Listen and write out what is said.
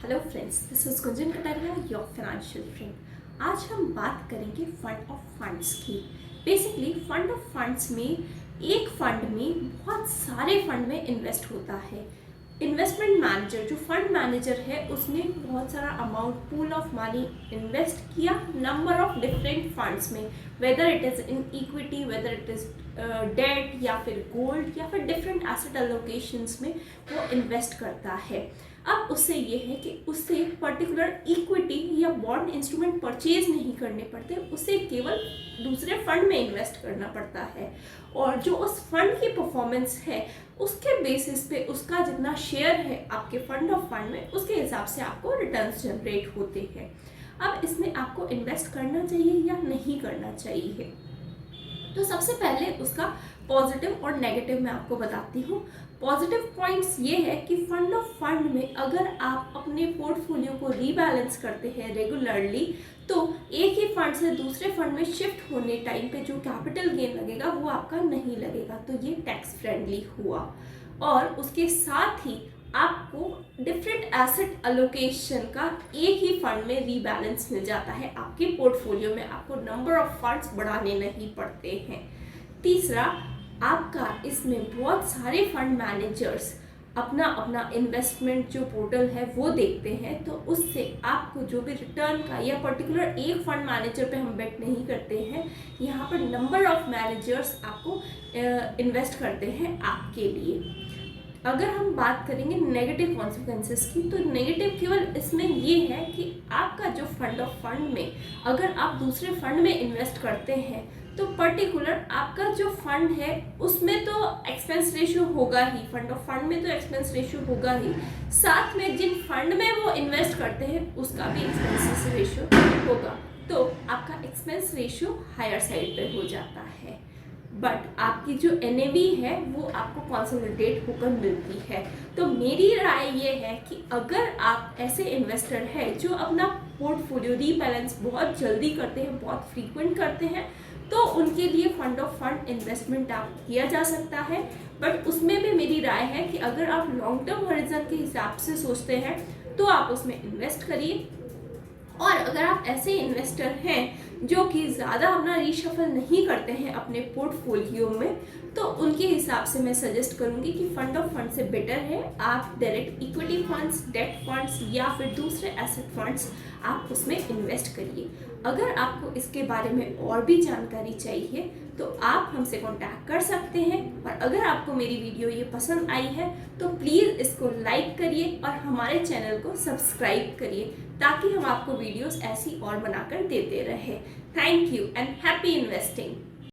Hello friends, this is Gunjan Kataria, your financial friend. आज हम बात करेंगे फंड ऑफ फंड्स की। बेसिकली फंड ऑफ फंड्स में एक फंड में बहुत सारे फंड में इन्वेस्ट होता है। इन्वेस्टमेंट मैनेजर जो फंड मैनेजर है उसने बहुत सारा amount pool of money invest किया नंबर ऑफ डिफरेंट फंड्स में, whether it is in equity, whether it is debt या फिर गोल्ड या फिर डिफरेंट एसेट एलोकेशंस में वो इन्वेस्ट करता है। अब उससे ये है कि उससे पर्टिकुलर इक्विटी या बॉन्ड इंस्ट्रूमेंट परचेज नहीं करने पड़ते, उसे केवल दूसरे फंड में इन्वेस्ट करना पड़ता है और जो उस फंड की परफॉर्मेंस है उसके बेसिस पे उसका जितना शेयर है आपके फंड ऑफ फंड में उसके हिसाब से आपको रिटर्न्स जनरेट होते हैं। अब इसमें आपको इन्वेस्ट करना चाहिए या नहीं करना चाहिए, तो सबसे पहले उसका पॉजिटिव और नेगेटिव मैं आपको बताती हूँ। पॉजिटिव पॉइंट्स ये है कि फंड ऑफ फंड में अगर आप अपने पोर्टफोलियो को रीबैलेंस करते हैं रेगुलरली तो एक ही फंड से दूसरे फंड में शिफ्ट होने टाइम पे जो कैपिटल गेन लगेगा वो आपका नहीं लगेगा, तो ये टैक्स फ्रेंडली हुआ। और उसके साथ ही आपको डिफरेंट एसेट अलोकेशन का एक ही फंड में रीबैलेंस मिल जाता है आपके पोर्टफोलियो में, आपको नंबर ऑफ फंड्स बढ़ाने नहीं पड़ते हैं। तीसरा, आपका इसमें बहुत सारे फंड मैनेजर्स अपना अपना इन्वेस्टमेंट जो पोर्टल है वो देखते हैं, तो उससे आपको जो भी रिटर्न का या पर्टिकुलर एक फंड मैनेजर पे हम बेट नहीं करते हैं, यहाँ पर नंबर ऑफ मैनेजर्स आपको इन्वेस्ट करते हैं आपके लिए। अगर हम बात करेंगे नेगेटिव कॉन्सिक्वेंसेस की, तो नेगेटिव केवल इसमें ये है कि आपका जो फंड ऑफ फंड में अगर आप दूसरे फंड में इन्वेस्ट करते हैं तो पर्टिकुलर आपका जो फंड है उसमें तो एक्सपेंस रेशियो होगा ही, फंड ऑफ फंड में तो एक्सपेंस रेशियो होगा ही, साथ में जिन फंड में वो इन्वेस्ट करते हैं उसका भी एक्सपेंस रेशियो होगा, तो आपका एक्सपेंस रेशियो हायर साइड पे हो जाता है। बट आपकी जो NAV है वो आपको कंसोलिडेट होकर मिलती है। तो मेरी राय ये है कि अगर आप ऐसे इन्वेस्टर हैं जो अपना पोर्टफोलियो रीबैलेंस बहुत जल्दी करते हैं, बहुत फ्रीक्वेंट करते हैं, तो उनके लिए फंड ऑफ फंड इन्वेस्टमेंट आप किया जा सकता है। बट उसमें भी मेरी राय है कि अगर आप लॉन्ग टर्म हॉरिजन के हिसाब से सोचते हैं तो आप उसमें इन्वेस्ट करिए। और अगर आप ऐसे इन्वेस्टर हैं जो कि ज़्यादा अपना रीशफल नहीं करते हैं अपने पोर्टफोलियो में, तो उनके हिसाब से मैं सजेस्ट करूंगी कि फंड ऑफ फंड से बेटर है आप direct equity funds, date funds या फिर दूसरे एसेट फंड्स आप उसमें इन्वेस्ट करिए। अगर आपको इसके बारे में और भी जानकारी चाहिए तो आप हमसे कांटेक्ट कर सकते हैं। और अगर आपको मेरी वीडियो ये पसंद आई है तो प्लीज़ इसको लाइक करिए और हमारे चैनल को सब्सक्राइब करिए ताकि हम आपको वीडियोस ऐसी और बनाकर देते रहें। Thank you and happy investing.